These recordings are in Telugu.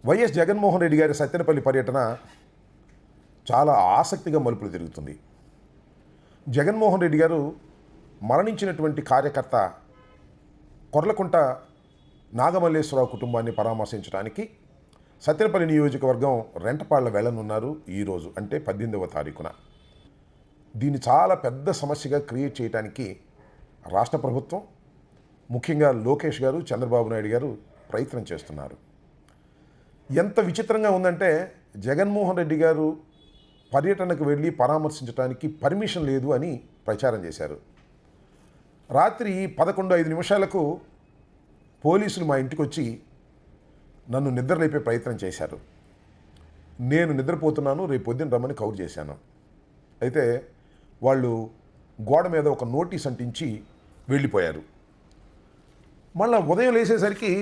వైఎస్ జగన్మోహన్ రెడ్డి గారి సత్తెనపల్లి పర్యటన చాలా ఆసక్తిగా మలుపులు తిరుగుతుంది. జగన్మోహన్ రెడ్డి గారు మరణించినటువంటి కార్యకర్త కొర్లకుంట నాగమల్లేశ్వరరావు కుటుంబాన్ని పరామర్శించడానికి సత్తెనపల్లి నియోజకవర్గం రెంటపాళ్ల వెళ్ళనున్నారు. ఈరోజు అంటే 18వ తారీఖున. దీన్ని చాలా పెద్ద సమస్యగా క్రియేట్ చేయడానికి రాష్ట్ర ప్రభుత్వం, ముఖ్యంగా లోకేష్ గారు, చంద్రబాబు నాయుడు గారు ప్రయత్నం చేస్తున్నారు. ఎంత విచిత్రంగా ఉందంటే, జగన్మోహన్ రెడ్డి గారు పర్యటనకు వెళ్ళి పరామర్శించడానికి పర్మిషన్ లేదు అని ప్రచారం చేశారు. రాత్రి 11:05 పోలీసులు మా ఇంటికి వచ్చి నన్ను నిద్రలేపే ప్రయత్నం చేశారు. నేను నిద్రపోతున్నాను, రేపు పొద్దున్న రమ్మని కౌరు చేశాను. అయితే వాళ్ళు గోడ మీద ఒక నోటీస్ అంటించి వెళ్ళిపోయారు. మళ్ళీ ఉదయం లేసేసరికి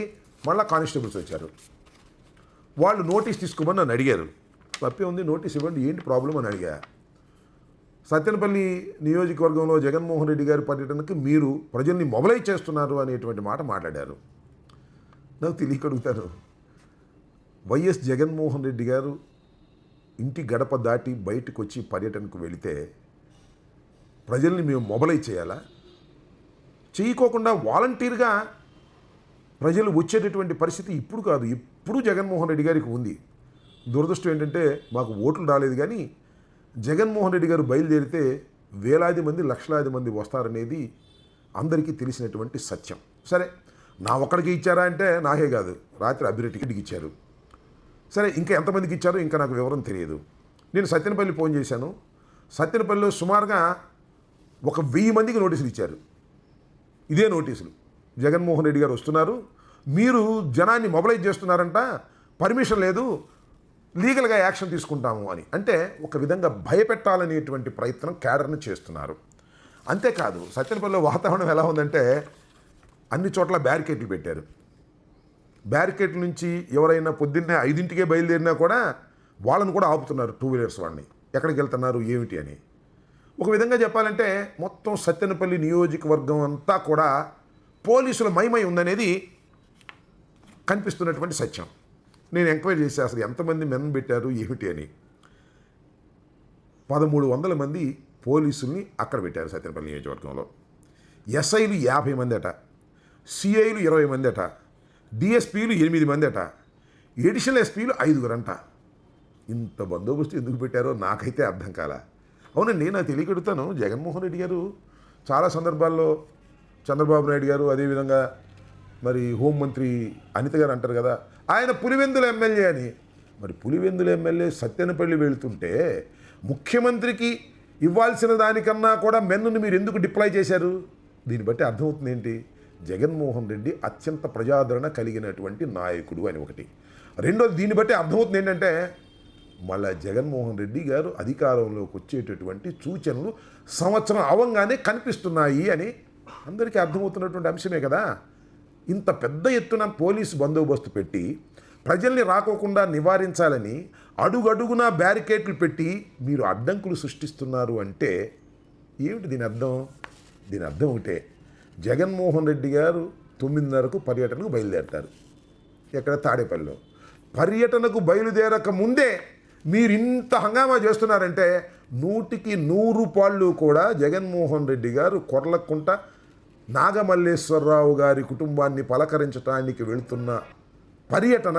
మళ్ళీ కానిస్టేబుల్స్ వచ్చారు. వాళ్ళు నోటీస్ తీసుకోమని నన్ను అడిగారు. తప్పే ఉంది, నోటీస్ ఇవ్వండి, ఏంటి ప్రాబ్లం అని అడిగా. సత్తెనపల్లి నియోజకవర్గంలో జగన్మోహన్ రెడ్డి గారి పర్యటనకు మీరు ప్రజల్ని మొబలైజ్ చేస్తున్నారు అనేటువంటి మాట మాట్లాడారు. నాకు తెలియకడుగుతారు, వైఎస్ జగన్మోహన్ రెడ్డి గారు ఇంటి గడప దాటి బయటకు వచ్చి పర్యటనకు వెళితే ప్రజల్ని మేము మొబలైజ్ చేయాలా? చేయకోకుండా వాలంటీర్గా ప్రజలు వచ్చేటటువంటి పరిస్థితి ఇప్పుడు కాదు, ఇప్పుడు జగన్మోహన్ రెడ్డి గారికి ఉంది. దురదృష్టం ఏంటంటే మాకు ఓట్లు రాలేదు, కానీ జగన్మోహన్ రెడ్డి గారు బయలుదేరితే వేలాది మంది, లక్షలాది మంది వస్తారనేది అందరికీ తెలిసినటువంటి సత్యం. సరే, నా ఒక్కడికి ఇచ్చారా అంటే నాకే కాదు, రాత్రి అభిరెడ్డికి ఇచ్చారు. సరే, ఇంకా ఎంతమందికి ఇచ్చారో ఇంకా నాకు వివరం తెలియదు. నేను సత్తెనపల్లి ఫోన్ చేశాను. సత్తెనపల్లిలో సుమారుగా 1000 మందికి నోటీసులు ఇచ్చారు. ఇదే నోటీసులు, జగన్మోహన్ రెడ్డి గారు వస్తున్నారు, మీరు జనాన్ని మొబలైజ్ చేస్తున్నారంట, పర్మిషన్ లేదు, లీగల్గా యాక్షన్ తీసుకుంటాము అని. అంటే ఒక విధంగా భయపెట్టాలనేటువంటి ప్రయత్నం క్యాడర్ని చేస్తున్నారు. అంతేకాదు, సత్తెనపల్లిలో వాతావరణం ఎలా ఉందంటే, అన్ని చోట్ల బ్యారికేడ్లు పెట్టారు. బ్యారికేడ్ల నుంచి ఎవరైనా పొద్దున్నే 5ంటికే బయలుదేరినా కూడా వాళ్ళని కూడా ఆపుతున్నారు, 2 వీలర్స్ వాళ్ళని. ఎక్కడికి వెళ్తున్నారు ఏమిటి అని. ఒక విధంగా చెప్పాలంటే మొత్తం సత్తెనపల్లి నియోజకవర్గం అంతా కూడా పోలీసుల మైమై ఉందనేది కనిపిస్తున్నటువంటి సత్యం. నేను ఎంక్వైరీ చేసి అసలు ఎంతమంది మెన్ పెట్టారు ఏమిటి అని. 1300 మంది పోలీసుల్ని అక్కడ పెట్టారు సత్తెనపల్లి నియోజకవర్గంలో. ఎస్ఐలు 50 మంది అట, సిఐలు 20 మంది అట, డిఎస్పీలు 8 మంది అట, ఎడిషనల్ ఎస్పీలు 5 అంట. ఇంత బందోబస్తు ఎందుకు పెట్టారో నాకైతే అర్థం కాల. అవునండి, నాకు తెలియకడుగుతాను, జగన్మోహన్ రెడ్డి గారు చాలా సందర్భాల్లో చంద్రబాబు నాయుడు గారు, అదేవిధంగా మరి హోంమంత్రి అనిత గారు అంటారు కదా, ఆయన పులివెందుల ఎమ్మెల్యే అని. మరి పులివెందుల ఎమ్మెల్యే సత్తెనపల్లి వెళ్తుంటే ముఖ్యమంత్రికి ఇవ్వాల్సిన దానికన్నా కూడా మెన్నును మీరు ఎందుకు డిప్లాయ్ చేశారు? దీన్ని బట్టి అర్థమవుతుంది ఏంటి, జగన్మోహన్ రెడ్డి అత్యంత ప్రజాదరణ కలిగినటువంటి నాయకుడు అని ఒకటి. రెండోది, దీన్ని బట్టి అర్థమవుతుంది ఏంటంటే, మళ్ళా జగన్మోహన్ రెడ్డి గారు అధికారంలోకి వచ్చేటటువంటి సూచనలు సంవత్సరం అవంగానే కనిపిస్తున్నాయి అని అందరికీ అర్థమవుతున్నటువంటి అంశమే కదా. ఇంత పెద్ద ఎత్తున పోలీసు బందోబస్తు పెట్టి ప్రజల్ని రాకోకుండా నివారించాలని అడుగడుగునా బ్యారికేడ్లు పెట్టి మీరు అడ్డంకులు సృష్టిస్తున్నారు అంటే ఏమిటి దీని అర్థం? దీని అర్థం ఒకటే, జగన్మోహన్ రెడ్డి గారు 9:30కు పర్యటనకు బయలుదేరతారు. ఎక్కడ? తాడేపల్లిలో. పర్యటనకు బయలుదేరక ముందే మీరు ఇంత హంగామా చేస్తున్నారంటే 100కి 100 పాళ్ళు కూడా జగన్మోహన్ రెడ్డి గారు కొర్లకుంట నాగమల్లేశ్వరరావు గారి కుటుంబాన్ని పలకరించడానికి వెళుతున్న పర్యటన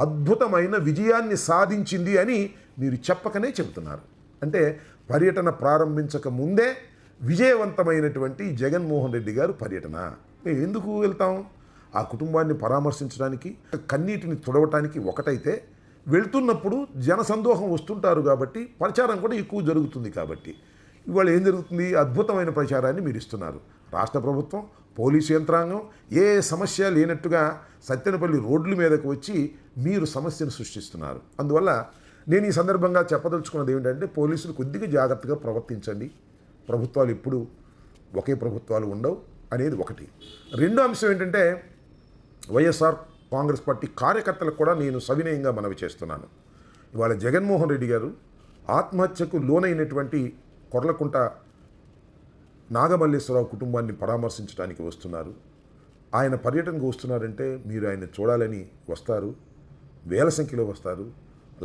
అద్భుతమైన విజయాన్ని సాధించింది అని మీరు చెప్పకనే చెబుతున్నారు. అంటే పర్యటన ప్రారంభించక ముందే విజయవంతమైనటువంటి జగన్మోహన్ రెడ్డి గారు పర్యటన. మేము ఎందుకు వెళ్తాం? ఆ కుటుంబాన్ని పరామర్శించడానికి, కన్నీటిని తుడవటానికి ఒకటైతే, వెళ్తున్నప్పుడు జనసందోహం వస్తుంటారు కాబట్టి ప్రచారం కూడా ఎక్కువ జరుగుతుంది. కాబట్టి ఇవాళ ఏం జరుగుతుంది? అద్భుతమైన ప్రచారాన్ని మీరు ఇస్తున్నారు. రాష్ట్ర ప్రభుత్వం, పోలీసు యంత్రాంగం ఏ సమస్య లేనట్టుగా సత్తెనపల్లి రోడ్ల మీదకు వచ్చి మీరు సమస్యను సృష్టిస్తున్నారు. అందువల్ల నేను ఈ సందర్భంగా చెప్పదలుచుకున్నది ఏమిటంటే, పోలీసులు కొద్దిగా జాగ్రత్తగా ప్రవర్తించండి. ప్రభుత్వాలు ఎప్పుడు ఒకే ప్రభుత్వాలు ఉండవు అనేది ఒకటి. రెండో అంశం ఏంటంటే, వైఎస్ఆర్ కాంగ్రెస్ పార్టీ కార్యకర్తలకు కూడా నేను సవినయంగా మనవి చేస్తున్నాను. ఇవాళ జగన్మోహన్ రెడ్డి గారు ఆత్మహత్యకు లోనైనటువంటి కొర్లకుంట నాగమల్లేశ్వరరావు కుటుంబాన్ని పరామర్శించడానికి వస్తున్నారు. ఆయన పర్యటనకు వస్తున్నారంటే మీరు ఆయన చూడాలని వస్తారు. వేల సంఖ్యలో వస్తారు,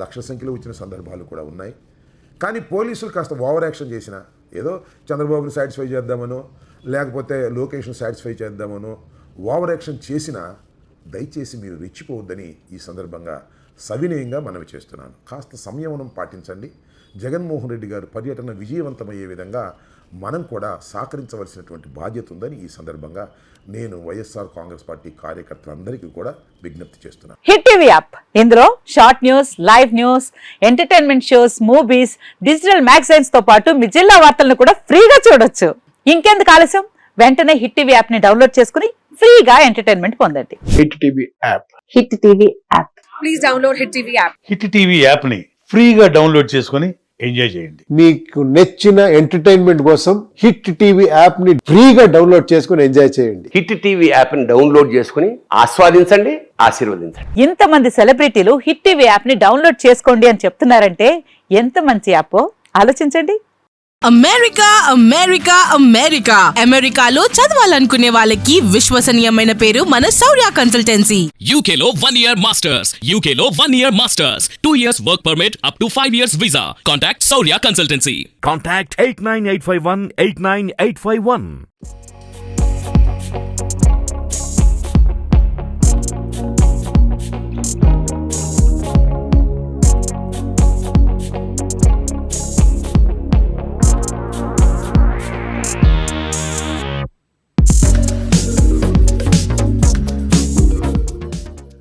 లక్షల సంఖ్యలో వచ్చిన సందర్భాలు కూడా ఉన్నాయి. కానీ పోలీసులు కాస్త ఓవర్ యాక్షన్ చేసిన, ఏదో చంద్రబాబుని సాటిస్ఫై చేద్దామనో లేకపోతే లోకేష్ను సాటిస్ఫై చేద్దామనో ఓవర్ యాక్షన్ చేసినా దయచేసి మీరు రెచ్చిపోవద్దని ఈ సందర్భంగా సవినయంగా మనవి చేస్తున్నాను. కాస్త సంయమనం పాటించండి. జగన్మోహన్ రెడ్డి గారు పర్యటన విజయవంతమయ్యే విధంగా మనం కూడా సహకరించవలసినటువంటి బాధ్యత ఉందని ఈ సందర్భంగా నేను వైఎస్ఆర్ కాంగ్రెస్ పార్టీ కార్యకర్తలందరికీ కూడా విజ్ఞప్తి చేస్తున్నాను. హిట్ టీవీ యాప్, ఇందులో short news, live news, entertainment shows, movies, digital magazines తో పాటు మీ జిల్లా వార్తలను కూడా ఫ్రీగా చూడొచ్చు. ఇంకెందుకు ఆలస్యం, వెంటనే హిట్ టీవీ యాప్ ని డౌన్లోడ్ చేసుకుని ఫ్రీగా ఎంటర్టైన్మెంట్ పొందండి. Hit TV app. Hit TV app. Please download hit TV app. Hit TV యాప్ని ఫ్రీగా డౌన్లోడ్ చేసుకొని ఎంజాయ్ చేయండి. మీకు నచ్చిన ఎంటర్టైన్మెంట్ కోసం హిట్ టీవీ యాప్ ని ఫ్రీగా డౌన్లోడ్ చేసుకుని ఎంజాయ్ చేయండి. హిట్ టీవీ యాప్ ని డౌన్లోడ్ చేసుకుని ఆస్వాదించండి, ఆశీర్వదించండి. ఇంతమంది సెలబ్రిటీలు హిట్ టీవీ యాప్ ని డౌన్లోడ్ చేసుకోండి అని చెప్తున్నారంటే ఎంత మంచి యాప్ ఆలోచించండి. అమెరికా అమెరికా అమెరికా అమెరికాలో చదవాలనుకునే వాళ్ళకి విశ్వసనీయమైన పేరు మన శౌర్య కన్సల్టెన్సీ. UK లో 1 year masters. UK లో 1 year masters. 2 years work permit up to 5 years visa. Contact Saurya Consultancy. Contact 89851 89851.